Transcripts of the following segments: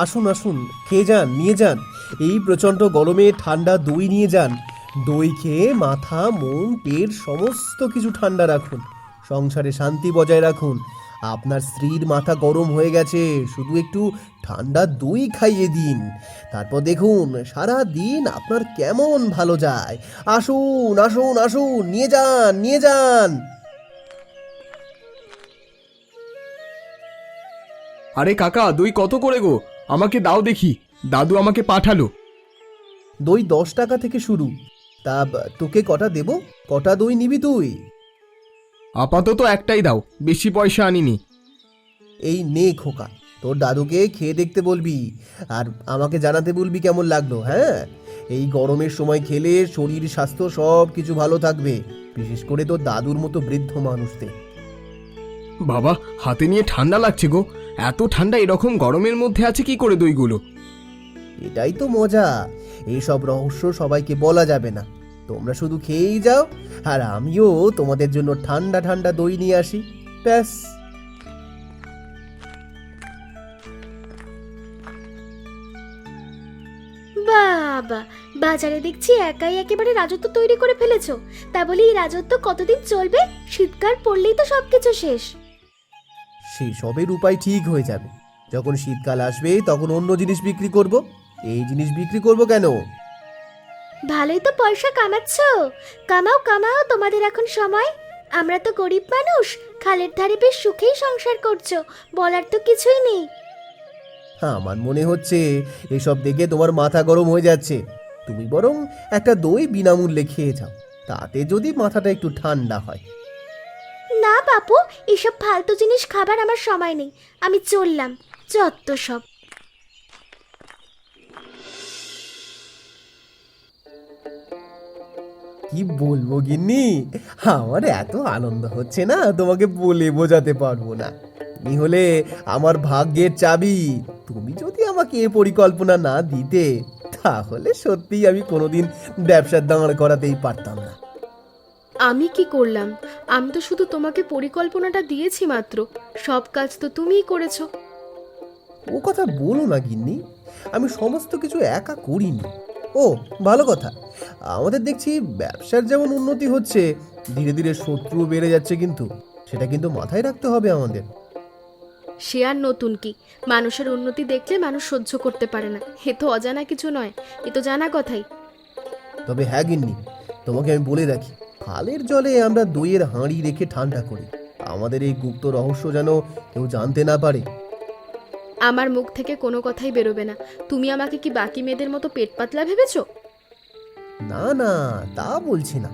আসুন আসুন, খেয়ে যান, নিয়ে যান। এই প্রচণ্ড গরমে ঠান্ডা দই নিয়ে যান। দই খেয়ে মাথা, মন, পেট সমস্ত কিছু ঠান্ডা রাখুন। সংসারে শান্তি বজায় রাখুন। আপনার স্ত্রীর মাথা গরম হয়ে গেছে, শুধু একটু ঠান্ডা দই খাইয়ে দিন। তারপর দেখুন সারা দিন আপনার কেমন ভালো যায়। আসুন আসুন আসুন, নিয়ে যান, নিয়ে যান। আরে কাকা, দই কত করে গো? আমাকে দাও দেখি। দাদু আমাকে পাঠালো। দই 10 টাকা থেকে শুরু। তা তোকে কটা দেব? কটা দই নিবি তুই? আপাতত একটাই দাও, বেশি পয়সা আনিনি। এই নে খোকা, তোর দাদুকে খেয়ে দেখতে বলবি, আর আমাকে জানাতে বলবি কেমন লাগলো। হ্যাঁ, এই গরমের সময় খেলে শরীর স্বাস্থ্য সব কিছু ভালো থাকবে, বিশেষ করে তোর দাদুর মতো বৃদ্ধ মানুষদের। বাবা, হাতে নিয়ে ঠান্ডা লাগছে গো। এত ঠান্ডা এরকম গরমের মধ্যে আছে কি করে দইগুলো? এটাই তো মজা। এইসব রহস্য সবাইকে বলা যাবে না। তোমরা শুধু খেয়েই যাও, আর আমিও তোমাদের জন্য ঠান্ডা ঠান্ডা দই নিয়ে আসি। ব্যাস। বাবা, বাজারে দেখছি একাই একেবারে রাজত্ব তৈরি করে ফেলেছো। তা বলি এই রাজত্ব কতদিন চলবে? শীতকাল পড়লেই তো সবকিছু শেষ। সেসবের উপায় ঠিক হয়ে যাবে। যখন শীতকাল আসবে তখন অন্য জিনিস বিক্রি করব। এই জিনিস বিক্রি করব কেন? ভালোই তো পয়সা কামাচ্ছো। কামাও কামাও, তোমাদের এখন সময়। আমরা তো গরিব মানুষ, খালের ধারে বেশ সুখেই সংসার করছো, বলার তো কিছুই নেই। আমার মনে হচ্ছে এসব দেখে তোমার মাথা গরম হয়ে যাচ্ছে। তুমি বরং একটা দই বিনামূল্যে খেয়ে যাও, তাতে যদি মাথাটা একটু ঠান্ডা হয়। না বাপু, এসব ফালতু জিনিস খাবার আমার সময় নেই। আমি চললাম, যত সব। কি বলবো গিন্নি, আমার এত আনন্দ হচ্ছে না, তোমাকে বলে বোঝাতে পারবো না। তুমি হলে আমার ভাগ্যের চাবি। তুমি যদি আমাকে এ পরিকল্পনা না দিতে, তাহলে সত্যিই আমি কোনোদিন ব্যবসার দাঁড় করাতেই পারতাম না। আমি কি করলাম? আমি তো শুধু তোমাকে পরিকল্পনাটা দিয়েছি মাত্র। সব কাজ তো তুমিই করেছো। ও কথা বলো না গিন্নি, আমি সমস্ত কিছু একা করিনি। ও ভালো কথা, আমাদের দেখছি ব্যবসার যেমন উন্নতি হচ্ছে, ধীরে ধীরে শত্রুও বেড়ে যাচ্ছে, কিন্তু সেটা কিন্তু মাথায় রাখতে হবে আমাদের। সে আর নতুন কি? মানুষের উন্নতি দেখলে মানুষ সহ্য করতে পারে না, এ তো অজানা কিছু নয়, এ তো জানা কথাই। তবে হ্যাঁ গিন্নি, তোমাকে আমি বলে রাখি, খালের জলে আমরা দইয়ের হাঁড়ি রেখে ঠান্ডা করি। আমাদের এই গুপ্ত রহস্য যেন কেউ জানতে না পারে। আমার মুখ থেকে কোনো কথাই বেরোবে না। তুমি আমাকে কি বাকি মেয়েদের মতো পেট পাতলা ভেবেছো? না না, তা বলছি না।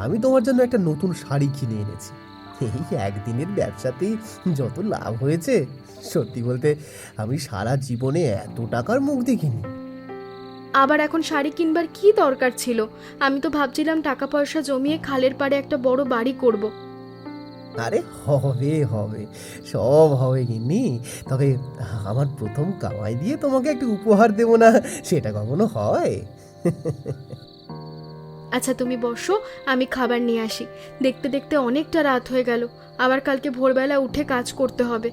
আমি তোমার জন্য একটা নতুন শাড়ি কিনে এনেছি। এই একদিনের ব্যবসাতেই যত লাভ হয়েছে, সত্যি বলতে আমি সারা জীবনে এত টাকার মুখ দেখিনি। আবার এখন শাড়ি কিনবার কি দরকার ছিল? আমি তো ভাবছিলাম টাকা পয়সা জমিয়ে খালের পাড়ে একটা বড় বাড়ি করব। আরে হবে হবে, সব হবে গিন্নি। তবে আমার প্রথম কামাই দিয়ে তোমাকে একটু উপহার দেব না, সেটা কখনো হয়? আচ্ছা তুমি বসো, আমি খাবার নিয়ে আসি। দেখতে দেখতে অনেকটা রাত হয়ে গেল, আবার কালকে ভোরবেলা উঠে কাজ করতে হবে।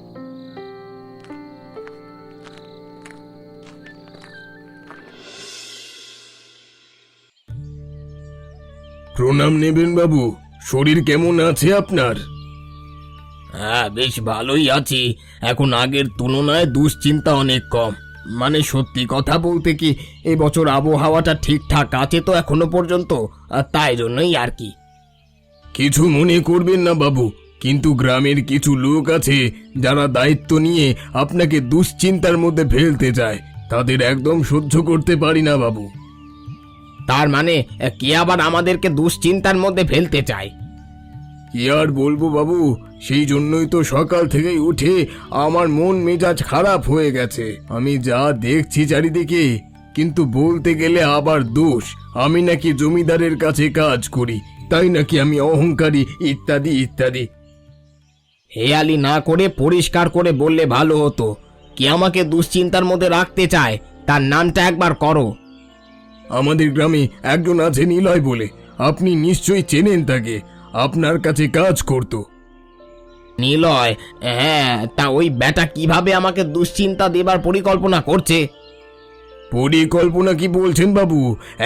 প্রণাম নেবেন বাবু। শরীর কেমন আছে আপনার? হ্যাঁ, বেশ ভালোই আছি। এখন আগের তুলনায় দুশ্চিন্তা অনেক কম। মানে সত্যি কথা বলতে কি, এবছর আবহাওয়াটা ঠিকঠাক আছে তো এখনো পর্যন্ত, আর তাই জন্যই আর কি। কিছু মনে করবেন না বাবু, কিন্তু গ্রামের কিছু লোক আছে যারা দায়িত্ব নিয়ে আপনাকে দুশ্চিন্তার মধ্যে ফেলতে চায়। তাদের একদম সহ্য করতে পারি না বাবু। তার মানে কে আবার আমাদেরকে দুশ্চিন্তার মধ্যে ফেলতে চায়? কি আর বলবো বাবু, সেই জন্যই তো সকাল থেকেই উঠে আমার মন মেজাজ খারাপ হয়ে গেছে। আমি যা দেখছি চারিদিকে, কিন্তু বলতে গেলে আবার দোষ। আমি নাকি জমিদারের কাছে কাজ করি, তাই নাকি আমি অহংকারী, ইত্যাদি ইত্যাদি। হেয়ালি না করে পরিষ্কার করে বললে ভালো হতো। কে আমাকে দুশ্চিন্তার মধ্যে রাখতে চায় তার নামটা একবার করো। আমাদের গ্রামে একজন আছে নিলয় বলে, আপনি নিশ্চয়ই চেনেন তাকে। আপনার কাছে কাজ করত। নিলয়, হ্যাঁ, তা ওই ব্যাটা কিভাবে আমাকে দুশ্চিন্তা দেবার পরিকল্পনা করছে? পরিকল্পনা কি বলছেন বাবু,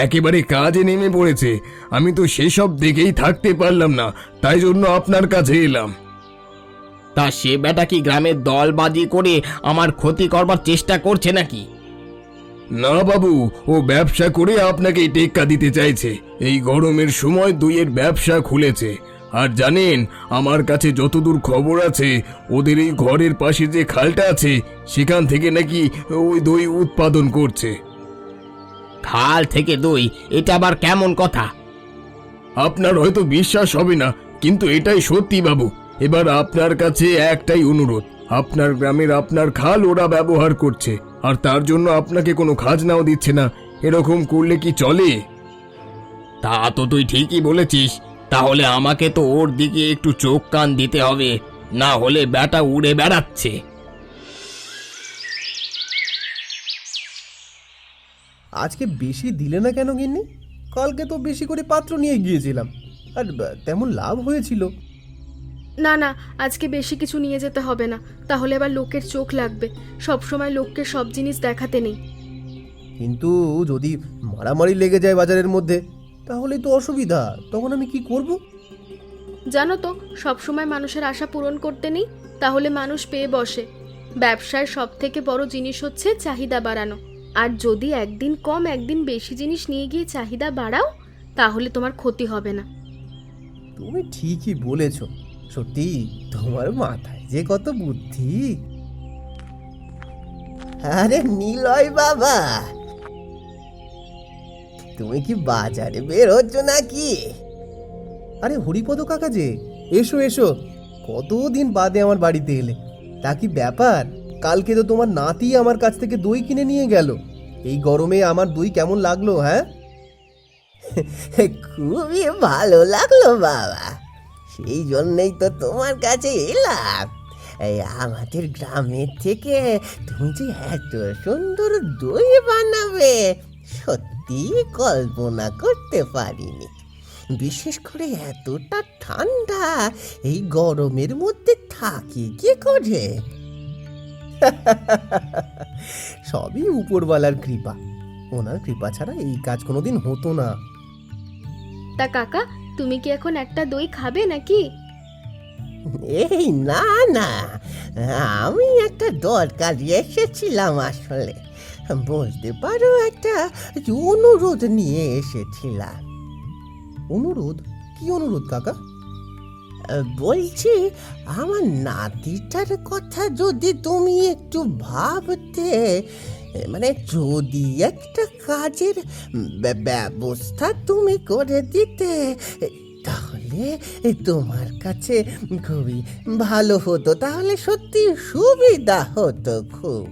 একেবারে কাজে নেমে পড়েছে। আমি তো সেসব দেখেই থাকতে পারলাম না, তাই জন্য আপনার কাছে এলাম। তা সে ব্যাটা কি গ্রামের দলবাজি করে আমার ক্ষতি করবার চেষ্টা করছে নাকি? না বাবু, ও ব্যবসা করে আপনাকে টেক্কা দিতে চাইছে। এই গরমের সময় দইয়ের ব্যবসা খুলেছে। আর জানেন, আমার কাছে যতদূর খবর আছে, ওদের এই ঘরের পাশে যে খালটা আছে সেখান থেকে নাকি ওই দই উৎপাদন করছে। খাল থেকে দই? এটা আবার কেমন কথা? আপনার হয়তো বিশ্বাস হবে না, কিন্তু এটাই সত্যি বাবু। এবার আপনার কাছে একটাই অনুরোধ, আপনার গ্রামের আপনার খাল ওরা ব্যবহার করছে, আর তার জন্য আপনাকে কোনো খাজনাও দিচ্ছে না। এরকম করলে কি চলে? তা তো তুই ঠিকই বলেছিস। তাহলে আমাকে তো ওর দিকে একটু চোখ কান দিতে হবে, না হলে ব্যাটা উড়ে বেড়াচ্ছে। আজকে বেশি দিলে না কেন গিন্নি? কালকে তো বেশি করে পাত্র নিয়ে গিয়েছিলাম, আর তেমন লাভ হয়েছিল। না না, আজকে বেশি কিছু নিয়ে যেতে হবে না, তাহলে আবার লোকের চোখ লাগবে। সব সময় লোককে সব জিনিস দেখাতে নেই। কিন্তু যদি মারামারি লেগে যায় বাজারের মধ্যে, তাহলে তো অসুবিধা। তখন আমি কি করব? জানো তো, সব সময় মানুষের আশা পূরণ করতে নেই, তাহলে মানুষ পেয়ে বসে। ব্যবসায় সব থেকে বড় জিনিস হচ্ছে চাহিদা বাড়ানো। আর যদি একদিন কম একদিন বেশি জিনিস নিয়ে গিয়ে চাহিদা বাড়াও, তাহলে তোমার ক্ষতি হবে না। তুমি ঠিকই বলেছ। সত্যি তোমার মাথায় যে কত বুদ্ধি। আরে নিলয় বাবা, তুমি কি বাজারে বের হচ্ছ নাকি? আরে হরিপদ কাকা যে, এসো এসো। কতদিন বাদে আমার বাড়িতে এলে। তা কি ব্যাপার? কালকে তো তোমার নাতি আমার কাছ থেকে দই কিনে নিয়ে গেল। এই গরমে আমার দই কেমন লাগলো? হ্যাঁ, খুবই ভালো লাগলো বাবা, সেই জন্যই তো তোমার কাছে এলাম। এই আমাদের গ্রামের থেকে তুমি যে এত সুন্দর দই বানাবে, সত্যি কল্পনা করতে পারিনি। বিশেষ করে এতটা ঠান্ডা এই গরমের মধ্যে থাকি কি করে? সবই উপরওয়ালার কৃপা। ওনার কৃপা ছাড়া এই কাজ কোনোদিন হতো না। তা কাকা, তুমি কি এখন একটা দই খাবে নাকি? এই না না, আমি একটা দরকারি এসেছিলাম আসলে, বলতে পারো একটা অনুরোধ নিয়ে এসেছিলাম। অনুরোধ? কি অনুরোধ কাকা? বলছি, আমার নাতিটার কথা যদি তুমি একটু ভাবতে, মানে যদি একটা কাজের ব্যবস্থা তুমি করে দিতে, তাহলে তোমার কাছে খুবই ভালো হতো। তাহলে সত্যি সুবিধা হতো খুব।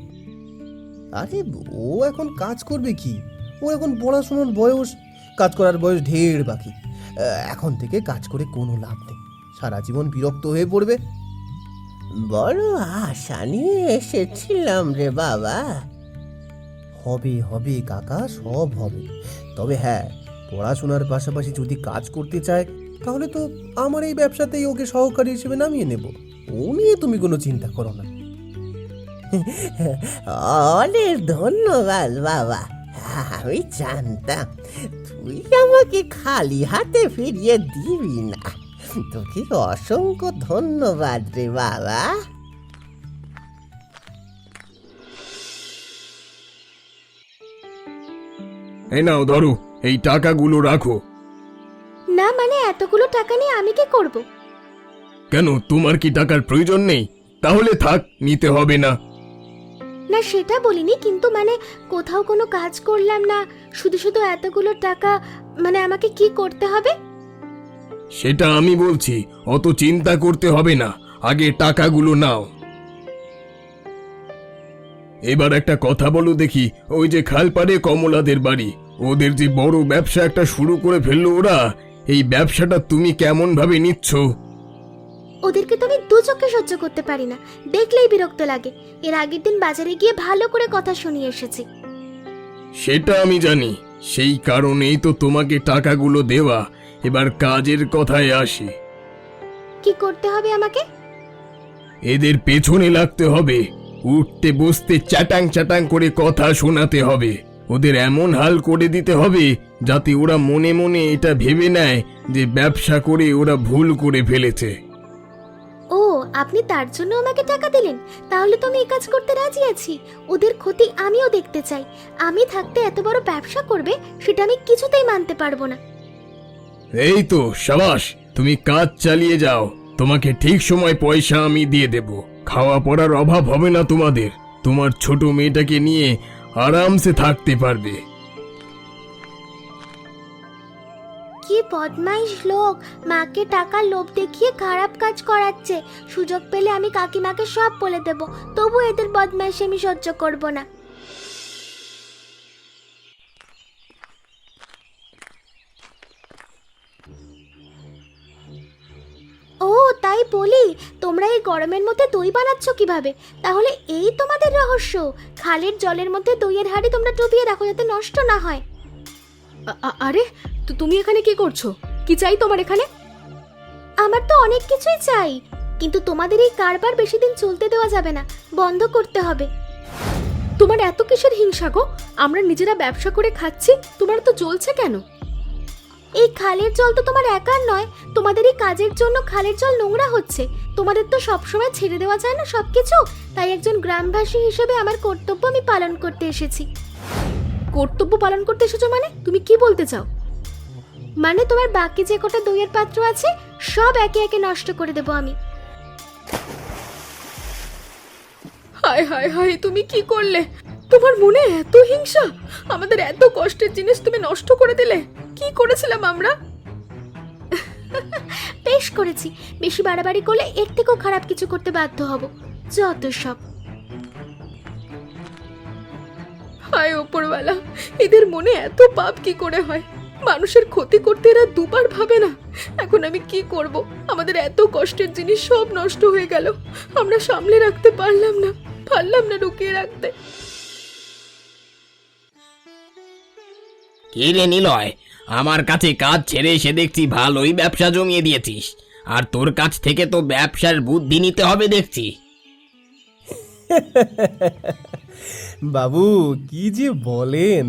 আরে ও এখন কাজ করবে কি? ও এখন পড়াশোনার বয়স, কাজ করার বয়স ঢের বাকি। এখন থেকে কাজ করে কোনো লাভ নেই, সারা জীবন বিরক্ত হয়ে পড়বে। বড় আশা নিয়ে এসেছিলাম রে বাবা। হবে হবে কাকা, সব হবে। তবে হ্যাঁ, পড়াশোনার পাশাপাশি যদি কাজ করতে চায়, তাহলে তো আমার এই ব্যবসাতেই ওকে সহকারী হিসেবে নামিয়ে নেব। ও নিয়ে তুমি কোনো চিন্তা করো না। অনেক ধন্যবাদ বাবা। আমি জানতাম তুই আমাকে খালি হাতে ফিরিয়ে দিবি না। তোকে অসংখ্য ধন্যবাদ রে বাবা। এই নাও ধরো, এই টাকাগুলো রাখো। না মানে এতগুলো টাকা নিয়ে আমি কি করব? কেন, তোমার কি টাকার প্রয়োজন নেই? তাহলে থাক, নিতে হবে না। না সেটা বলিনি, কিন্তু মানে কোথাও কোনো কাজ করলাম না, শুধু শুধু এতগুলো টাকা, মানে আমাকে কি করতে হবে? সেটা আমি বলছি, অত চিন্তা করতে হবে না, আগে টাকাগুলো নাও। এবার একটা কথা বলো দেখি, ওই যে খালপাড়ে কমলাদের বাড়ি, ওদের যে বড় ব্যবসা একটা শুরু করে ফেললো ওরা, এই ব্যবসাটা তুমি কেমন ভাবে নিচ্ছ? ওদেরকে তো আমি দু চোখে সহ্য করতে পারি না, দেখলেই বিরক্ত লাগে। এর আগের দিন বাজারে গিয়ে ভালো করে কথা শুনিয়ে এসেছি। সেটা আমি জানি, সেই কারণেই তো তোমাকে টাকাগুলো দেওয়া। এবার কাজের কথায় আসি। কি করতে হবে আমাকে? এদের পেছনে লাগতে হবে, উঠতে বসতে চ্যাটাং চ্যাটাং করে কথা শোনাতে হবে, ওদের এমন হাল করে দিতে হবে যাতে ওরা মনে মনে এটা ভেবে নেয় যে ব্যবসা করে ওরা ভুল করে ফেলেছে। ও, আপনি তার জন্য আমাকে টাকা দিলেন? তাহলে তো আমি এই কাজ করতে রাজি আছি। ওদের ক্ষতি আমিও দেখতে চাই। আমি থাকতে এত বড় ব্যবসা করবে সেটা আমি কিছুতেই মানতে পারবো না। এই তো সাবাস, তুমি কাজ চালিয়ে যাও, তোমাকে ঠিক সময় পয়সা আমি দিয়ে দেব, খাওয়া পড়ার অভাব হবে না তোমাদের, তোমার ছোট মেয়েটাকে নিয়ে আরামসে থাকতে পারবে। কি বদমাইশ লোক, মাকে টাকার লোভ দেখিয়ে খারাপ কাজ করাচ্ছে। সুযোগ পেলে আমি কাকিমাকে সব বলে দেব, তবু এদের বদমাইশ আমি সহ্য করব না। ও তাই বলি, তোমরা এই গরমের মধ্যে দই বানাচ্ছ কিভাবে? তাহলে এই তোমাদের রহস্য। খালের জলের মধ্যে দইয়ের হাঁড়ি তোমরা ডুবিয়ে রাখো যাতে নষ্ট না হয়। আরে তো তুমি এখানে কি করছো? কি চাই তোমার এখানে? আমার তো অনেক কিছুই চাই, কিন্তু তোমাদের এই কারবার বেশি দিন চলতে দেওয়া যাবে না, বন্ধ করতে হবে। তোমার এত কিসের হিংসা গো? আমরা নিজেরা ব্যবসা করে খাচ্ছি, তোমার তো চলছে কেন? এই খালের জল তো তোমার একার নয়, তোমাদের এই কাজের জন্য খালের জল নোংরা হচ্ছে। তোমাদের তো সবসময় ছেড়ে দেওয়া যায় না সবকিছু, তাই একজন গ্রামবাসী হিসেবে আমার কর্তব্য আমি পালন করতে এসেছি। কর্তব্য পালন করতে এসেছো মানে? তুমি কি বলতে চাও? মানে তোমার বাকি যে কটা দইয়ের পাত্র আছে সব একে একে নষ্ট করে দেবো আমি। হায় হায় হায়, তুমি কি করলে? তোমার মনে এত হিংসা? আমাদের এত কষ্টের জিনিস তুমি নষ্ট করে দিলে। কি করেছিলাম আমরা? বেশ করেছি, বেশি বাড়াবাড়ি করলে এর থেকেও খারাপ কিছু করতে বাধ্য হব। যত সব। হায় ওপরওয়ালা, এদের মনে এত পাপ কি করে হয়? মানুষের ক্ষতি করতে এরা দুবার ভাবে না। এখন আমি কি করব? আমাদের এত কষ্টের জিনিস সব নষ্ট হয়ে গেল। আমরা সামলে রাখতে পারলাম না লুকিয়ে রাখতে। কি রে নিলয়, আমার কাছে কাজ ছেড়ে এসে দেখছি ভালোই ব্যবসা জমিয়ে দিয়েছিস, আর তোর কাছ থেকে তো ব্যবসার বুদ্ধি নিতে হবে দেখছি। বাবু কি যে বলেন,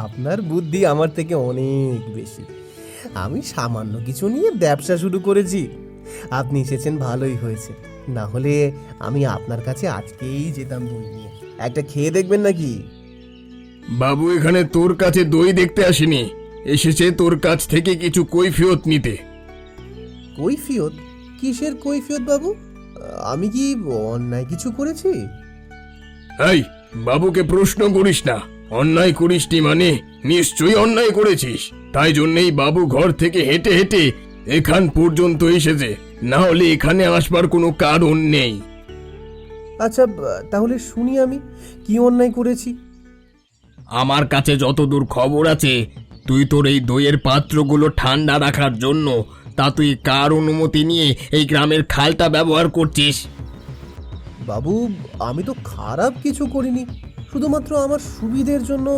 আপনার বুদ্ধি আমার থেকে অনেক বেশি। আমি সামান্য কিছু নিয়ে ব্যবসা শুরু করেছি। আপনি এসেছেন ভালোই হয়েছে, না হলে আমি আপনার কাছে আজকেই যেতাম দই নিয়ে। একটা খেয়ে দেখবেন নাকি? বাবু এখানে তোর কাছে দই দেখতে আসেনি, এসেছে তোর কাছ থেকে কিছু কৈফিয়ত নিতে। কৈফিয়ত? কিসের কৈফিয়ত বাবু? আমি কি অন্যায় কিছু করেছি? এই বাবুকে প্রশ্ন করিস না, অন্যায় করিসনি মানে নিশ্চয়ই অন্যায় করেছিস। তাই জন্যই বাবু ঘর থেকে হেঁটে হেঁটে এখান পর্যন্ত এসেছে, না হলে এখানে আসবার কোনো কারণ নেই। আচ্ছা তাহলে শুনি আমি কি অন্যায় করেছি। আমার কাছে যতদূর খবর আছে, তুই তোর এই দইয়ের পাত্রগুলো ঠান্ডা রাখার জন্য তা তুই কার অনুমতি নিয়ে এই গ্রামের খালটা ব্যবহার করছিস? বাবু আমি তো খারাপ কিছু করিনি, শুধুমাত্র আমার সুবিধের জন্য।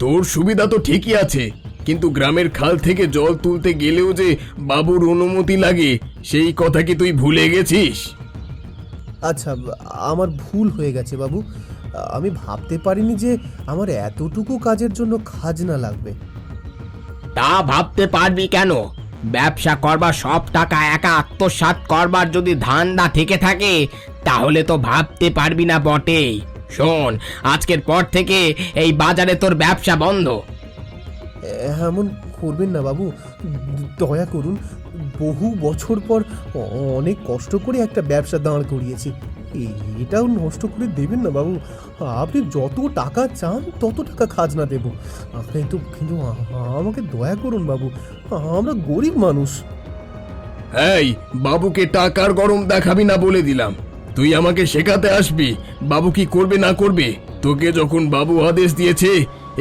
তোর সুবিধা তো ঠিকই আছে, কিন্তু গ্রামের খাল থেকে জল তুলতে গেলেও যে বাবুর অনুমতি লাগে সেই কথা কি তুই ভুলে গেছিস? আচ্ছা আমার ভুল হয়ে গেছে বাবু, আমি ভাবতে পারিনি যে আমার এতটুকু কাজের জন্য খাজনা লাগবে। তা ভাবতে পারবি কেন? ব্যবসা করবার সব টাকা একা আত্মসাৎ করবার যদি ধান্দা থেকে থাকে তাহলে তো ভাবতে পারবি না বটেই। শোন, আজকের পর থেকে এই বাজারে তোর ব্যবসা বন্ধ। এমন করবেন না বাবু, দয়া করুন। বহু বছর পর অনেক কষ্ট করে একটা ব্যবসা দাঁড় করিয়েছি, এটাও নষ্ট করে দেবেন না বাবু। আপনি যত টাকা চান তত টাকা খাজনা দেব, কিন্তু কিন্তু আমাকে দয়া করুন বাবু, আমরা গরিব মানুষ। এই বাবুকে টাকার গরম দেখাবি না বলে দিলাম। তুই আমাকে শেখাতে আসবি বাবু কি করবে না করবে? তোকে যখন বাবু আদেশ দিয়েছে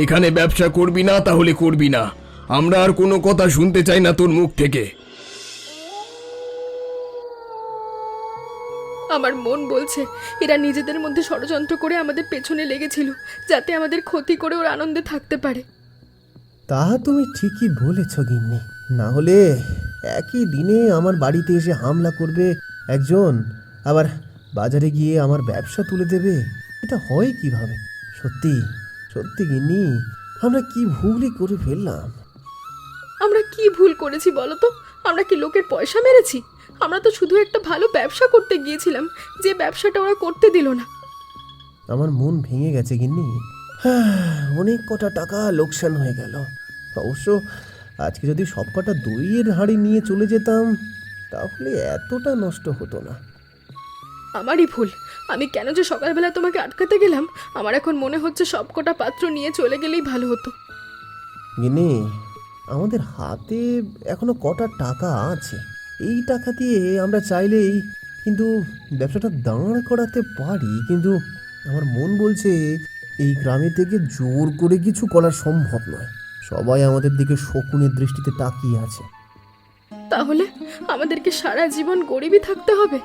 এখানে ব্যবসা করবি না তাহলে করবি না, আমরা আর কোনো কথা শুনতে চাই না তোর মুখ থেকে। আমার মন বলছে এরা নিজেদের মধ্যে ষড়যন্ত্র করে আমাদের পেছনে লেগেছিল, যাতে আমাদের ক্ষতি করে ওর আনন্দে থাকতে পারে। তা তুমি ঠিকই বলেছ গিন্নি, না হলে একই দিনে আমার বাড়িতে এসে হামলা করবে একজন আবার বাজারে গিয়ে আমার ব্যবসা তুলে দেবে? এটা হয় কিভাবে? সত্যি সত্যি গিন্নি, আমরা কি ভুলই করে ফেললাম। আমরা কি ভুল করেছি বলো তো? আমরা কি লোকের পয়সা মেরেছি? আমরা তো শুধু একটা ভালো ব্যবসা করতে গিয়েছিলাম, যে ব্যবসাটা ওরা করতে দিল না। আমার মন ভেঙে গেছে গিন্নি। অনেক কটা টাকা লোকসান হয়ে গেল। অবশ্য আজকে যদি সব কটা দইয়ের হাঁড়ি নিয়ে চলে যেতাম তাহলে এতটা নষ্ট হতো না। আমারই ভুল। আমি কেন যে সকালবেলা তোমাকে আটকাতে গেলাম, আমার এখন মনে হচ্ছে সবকটা পাত্র নিয়ে চলে গেলেই ভালো হতো। গিন্নি, আমাদের হাতে এখনো কটা টাকা আছে। এই টাকা দিয়ে আমরা চাইলেই কিন্তু ব্যবসাটা দাঁড় করাতে পারি, কিন্তু আমার মন বলছে এই গ্রামে থেকে জোর করে কিছু করা সম্ভব নয়। সবাই আমাদের দিকে শকুনের দৃষ্টিতে তাকিয়ে আছে। তাহলে আমাদেরকে সারা জীবন গরিবই থাকতে হবে?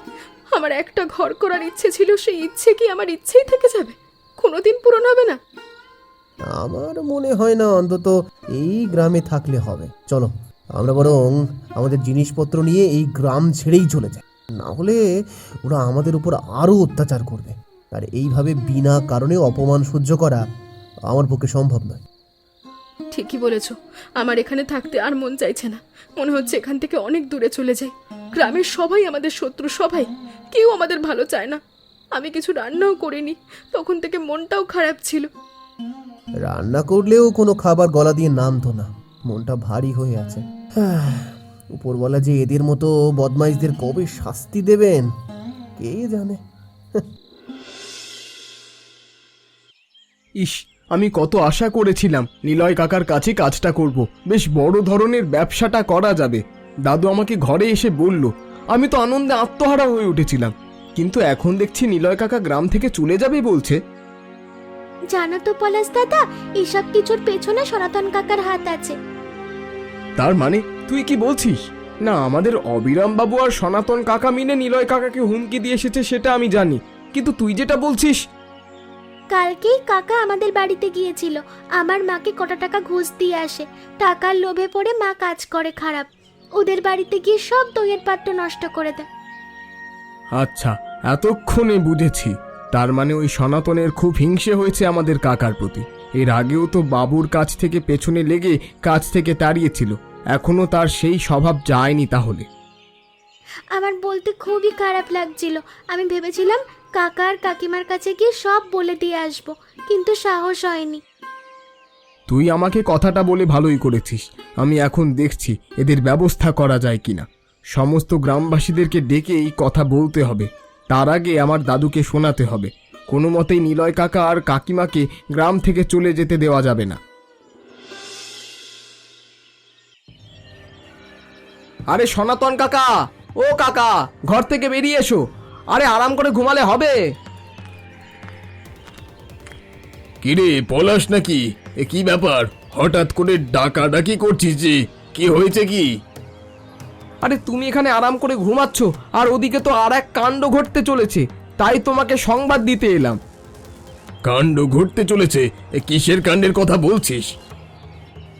আমার একটা ঘর করার ইচ্ছে ছিল, সেই ইচ্ছে কি আমার ইচ্ছেই থেকে যাবে? কোনোদিন পূরণ হবে না। আমার মনে হয় না অন্তত এই গ্রামে থাকলে হবে। চলো আমরা বরং আমাদের জিনিসপত্র নিয়ে এই গ্রাম ছেড়েই চলে যাই, না হলে ওরা আমাদের উপর আরো অত্যাচার করবে। আর এইভাবে বিনা কারণে অপমান সহ্য করা আমার পক্ষে সম্ভব নয়। ঠিকই বলেছ, আমার এখানে থাকতে আর মন চাইছে না। মনে হচ্ছে এখান থেকে অনেক দূরে চলে যাই। গ্রামের সবাই আমাদের শত্রু, সবাই, কেউ আমাদের ভালো চায় না। আমি কিছু রান্নাও করিনি, তখন থেকে মনটাও খারাপ ছিল। রান্না করলেও কোনো খাবার গলা দিয়ে নামতো না, মনটা ভারী হয়ে আছে। উপরওয়ালা যে এদের মতো বদমাইশদের কবে শাস্তি দেবেন কে জানে। ইস, আমি কত আশা করেছিলাম নিলয় কাকার কাছে কাজটা করব, বেশ বড় ধরনের ব্যবসাটা করা যাবে। দাদু আমাকে ঘরে এসে বলল, আমি তো আনন্দে আত্মহারা হয়ে উঠেছিলাম। কিন্তু এখন দেখছি নিলয় কাকা গ্রাম থেকে চলে যাবে বলছে। জানো তো পলাশ দাদা, এসব কিছুর পেছনে সনাতন কাকার হাত আছে। তার মানে তুই কি বলছিস? না, আমাদের অবিরাম বাবু আর সনাতন কাকা মিলে নিলয় কাকাকে হুমকি দিয়ে এসেছে সেটা আমি জানি, কিন্তু তুই যেটা বলছিস। কালকেই কাকা আমাদের বাড়িতে গিয়েছিল, আমার মাকে কটা টাকা ঘুষ দিয়ে আসে। টাকার লোভে পড়ে মা কাজ করে খারাপ, ওদের বাড়িতে গিয়ে সব দইয়ের পাত্র নষ্ট করে দেয়। আচ্ছা, এতক্ষণে বুঝেছি। তার মানে ওই সনাতনের খুব হিংসে হয়েছে আমাদের কাকার প্রতি। এর আগেও তো বাবুর কাছ থেকে পেছনে লেগে কাছ থেকে তাড়িয়েছিল, এখনো তার সেই স্বভাব যায়নি তাহলে। আমার বলতে খুবই খারাপ লাগছিল। আমি ভেবেছিলাম কাকা আর কাকিমার কাছে গিয়ে সব বলে দিয়ে আসবো, কিন্তু সাহস হয়নি। তুই আমাকে কথাটা বলে ভালোই করেছিস। আমি এখন দেখছি এদের ব্যবস্থা করা যায় কিনা। সমস্ত গ্রামবাসীদেরকে ডেকে এই কথা বলতে হবে। তার আগে আমার দাদুকে শোনাতে হবে। কোনো মতেই নিলয় কাকা আর কাকিমাকে গ্রাম থেকে চলে যেতে দেওয়া যাবে না। আরে সনাতন কাকা, ও কাকা, ঘর থেকে বেরিয়ে এসো। আরে আরাম করে ঘুমালে হবে। কিরে পলাশ নাকি? এ কি ব্যাপার, হঠাৎ করে ডাকাডাকি করছিস যে? কি হয়েছে কি? আরে তুমি এখানে আরাম করে ঘুমাচ্ছ, আর ওদিকে তো আর এক কাণ্ড ঘটতে চলেছে, তাই তোমাকে সংবাদ দিতে এলাম। কাণ্ড ঘটতে চলেছে? এ কিসের কাণ্ডের কথা বলছিস?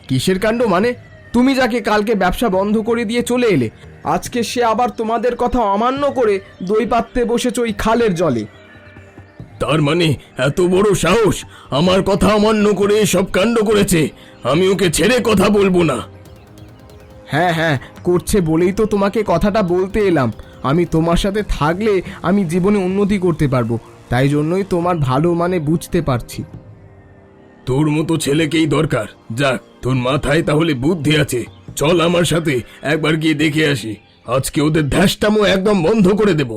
কিসের কাণ্ড মানে? তুমি যাকে কালকে ব্যবসা বন্ধ করে দিয়ে চলে এলে, আজকে সে আবার তোমাদের কথা অমান্য করে দই পাততে বসেছে ওই খালের জলে। তার মানে এত বড় সাহস, আমার কথা অমান্য করে সব কাণ্ড করেছে? আমি ওকে ছেড়ে কথা বলবো না। হ্যাঁ হ্যাঁ, করছে বলেই তো তোমাকে কথাটা বলতে এলাম। আমি তোমার সাথে থাকলে আমি জীবনে উন্নতি করতে পারবো, তাই জন্যই তোমার ভালো মানে বুঝতে পারছি। তোর মতো ছেলেকেই দরকার। যাক, তোর মাথায় তাহলে বুদ্ধি আছে। চল আমার সাথে একবার গিয়ে দেখে আসি। আজকে ওদের ধ্যাসটামো একদম বন্ধ করে দেব।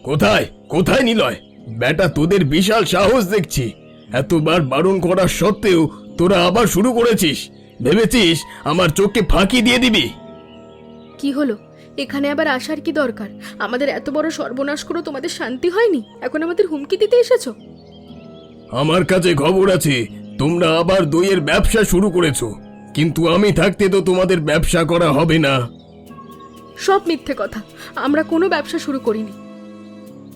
কোথায় কোথায় নিলয়? বেটা, তোদের বিশাল সাহস দেখছি। এতবার বারণ করা সত্ত্বেও তোরা আবার শুরু করেছিস। ভেবেছিস আমার চোখকে ফাঁকি দিয়ে দিবি? কি হলো? এখানে আবার আসার কি দরকার? আমাদের এত বড় সর্বনাশ করে তোমাদের শান্তি হয়নি, এখন আমাদের হুমকি দিতে এসেছো? আমার কাছে খবর আছে তোমরা আবার দইয়ের ব্যবসা শুরু করেছো, কিন্তু আমি থাকতে তো তোমাদের ব্যবসা করা হবে না। সব মিথ্যে কথা, আমরা কোনো ব্যবসা শুরু করিনি।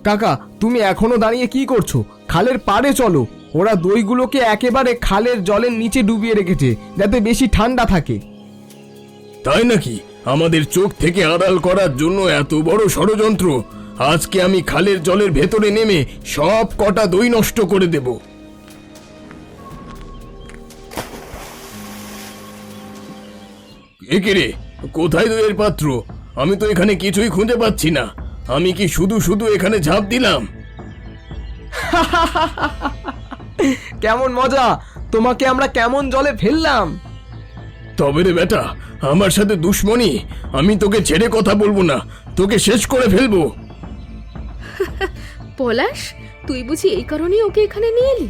কাকা, তুমি এখনো দাঁড়িয়ে কি করছো? খালের পাড়ে চলো। ওরা দইগুলোকে একেবারে খালের জলের নিচে ডুবিয়ে রেখেছে যাতে বেশি ঠান্ডা থাকে। তাই নাকি? আমাদের চোখ থেকে আড়াল করার জন্য এত বড় ষড়যন্ত্র। আজকে আমি খালের জলের ভেতরে নেমে সব কটা দই নষ্ট করে দেব। একে রে, কোথায় দইয়ের পাত্র? আমি তো এখানে কিছুই খুঁজে পাচ্ছি না। আমি কি শুধু শুধু এখানে ঝাঁপ দিলাম? কেমন মজা! তোমাকে আমরা কেমন জলে ফেললাম। তবে রে বেটা, আমার সাথে দুশ্মনী? আমি তোকে ছেড়ে কথা বলবো না, তোকে শেষ করে ফেলবো। পলাশ, তুই বুঝি এই কারণেই ওকে এখানে নিয়ে এলি?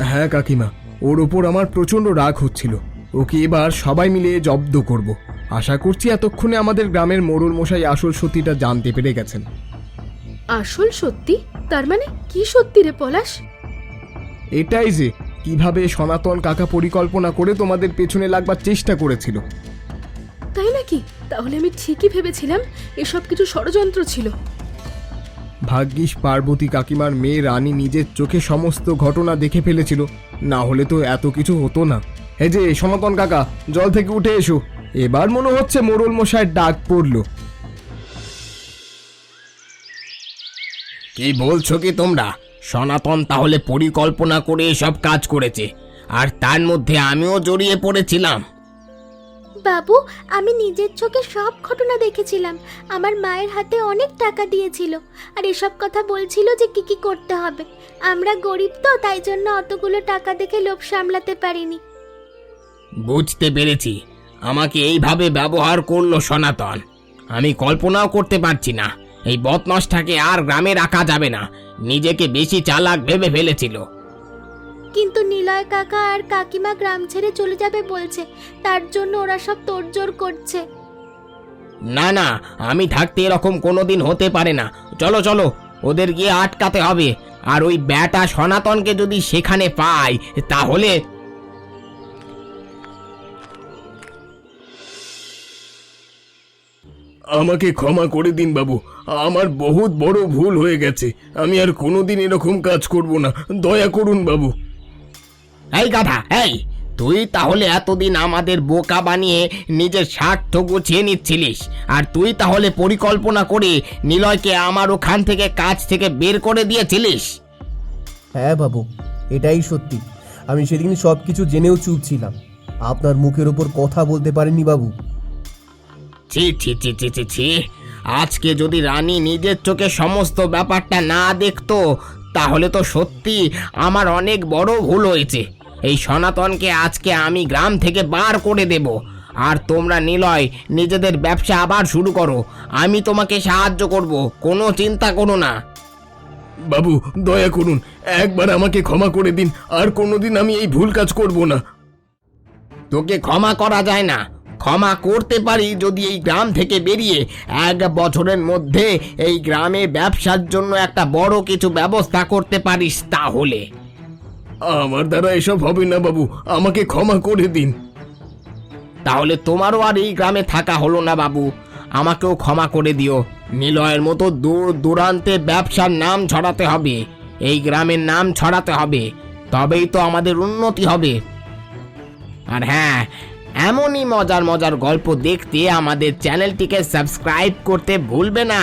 হ্যাঁ কাকিমা, ওর ওপর আমার প্রচন্ড রাগ হচ্ছিল। ওকে এবার সবাই মিলে জব্দ করব। আশা করছি এতক্ষণে আমাদের গ্রামের মোড়ল মশাই আসল সত্যিটা জানতে পেরে গেছেন। আসল সত্যি? তার মানে কি সত্যি রে পলাশ? এটাই যে কিভাবে সনাতন কাকা পরিকল্পনা করে তোমাদের পেছনে লাগবার চেষ্টা করেছিল। তাই নাকি? তাহলে আমি ঠিকই ভেবেছিলাম এসব কিছু ষড়যন্ত্র ছিল। ভাগ্যিস পার্বতী কাকিমার মেয়ে রানী নিজের চোখে সমস্ত ঘটনা দেখে ফেলেছিল, না হলে তো এত কিছু হতো না। এই যে সনাতন কাকা, জল থেকে উঠে এসো। এবার মনে হচ্ছে মোড়ল মশাইয়ের ডাক পড়লো। কি বলছো কি তোমরা? সনাতন তাহলে পরিকল্পনা করে এসব কাজ করেছে, আর তার মধ্যে আমিও জড়িয়ে পড়েছিলাম। বাবু, আমি নিজের চোখে সব ঘটনা দেখেছিলাম। আমার মায়ের হাতে অনেক টাকা দিয়েছিল, আর এসব কথা বলছিল যে কি কি করতে হবে। আমরা গরিব তো, তাই জন্য অতগুলো টাকা দেখে লোভ সামলাতে পারিনি। বুঝতে পেরেছি, আমাকে এইভাবে ব্যবহার করলো সনাতন। আমি কল্পনাও করতে পারছি না এই বদমাশটাকে আর গ্রামে রাখা যাবে না। নিজেকে বেশি চালাক ভেবে ফেলেছিল। কিন্তু নিলয় কাকা আর কাকিমা গ্রাম ছেড়ে চলে যাবে বলছে, তার জন্য ওরা সব তোড়জোড় করছে। না না, আমি থাকতে এরকম কোনোদিন হতে পারে না। চলো চলো, ওদের গিয়ে আটকাতে হবে। আর ওই ব্যাটা সনাতনকে যদি সেখানে পাই তাহলে... আমাকে ক্ষমা করে দিন বাবু, আমার বহুত বড় ভুল হয়ে গেছে। আমি আর কোনোদিন এরকম কাজ করব না, দয়া করুন বাবু। এই গাধা, এই তুই তাহলে এতদিন আমাদের বোকা বানিয়ে নিজের স্বার্থ গুছিয়ে নিচ্ছিলিস, আর তুই তাহলে পরিকল্পনা করে নিলয়কে আমার ওখান থেকে কাজ থেকে বের করে দিয়েছিলিস? হ্যাঁ বাবু, এটাই সত্যি। আমি সেদিন সব কিছু জেনেও চুপ ছিলাম। আপনার মুখের ওপর কথা বলতে পারেননি বাবু। ছি ছি ছি ছি ছি ছি, আজকে যদি রানী নিজের চোখে সমস্ত ব্যাপারটা না দেখতো তাহলে তো সত্যি আমার অনেক বড় ভুল হয়েছে। এই সনাতনকে আজকে আমি গ্রাম থেকে বার করে দেব, আর তোমরা নিলয় নিজেদের ব্যবসা আবার শুরু করো। আমি তোমাকে সাহায্য করব, কোনো চিন্তা করো না। বাবু দয়া করুন, একবার আমাকে ক্ষমা করে দিন। আর কোনোদিন আমি এই ভুল কাজ করব না। তোকে ক্ষমা করা যায় না। ক্ষমা করতে পারি যদি এই গ্রাম থেকে বেরিয়ে 1 বছরের মধ্যে এই গ্রামে ব্যবসার জন্য একটা বড় কিছু ব্যবস্থা করতে পারিস তাহলে। আমার দ্বারা এসব হবে না বাবু, আমাকে ক্ষমা করে দিন। তাহলে তোমারও আর এই গ্রামে থাকা হলো না বাবু, আমাকেও ক্ষমা করে দিও। নিলয়ের মতো দূর দূরান্তে ব্যবসার নাম ছড়াতে হবে, এই গ্রামের নাম ছড়াতে হবে, তবেই তো আমাদের উন্নতি হবে। আর হ্যাঁ, এমনই মজার মজার গল্প দেখতে আমাদের চ্যানেলটিকে সাবস্ক্রাইব করতে ভুলবে না।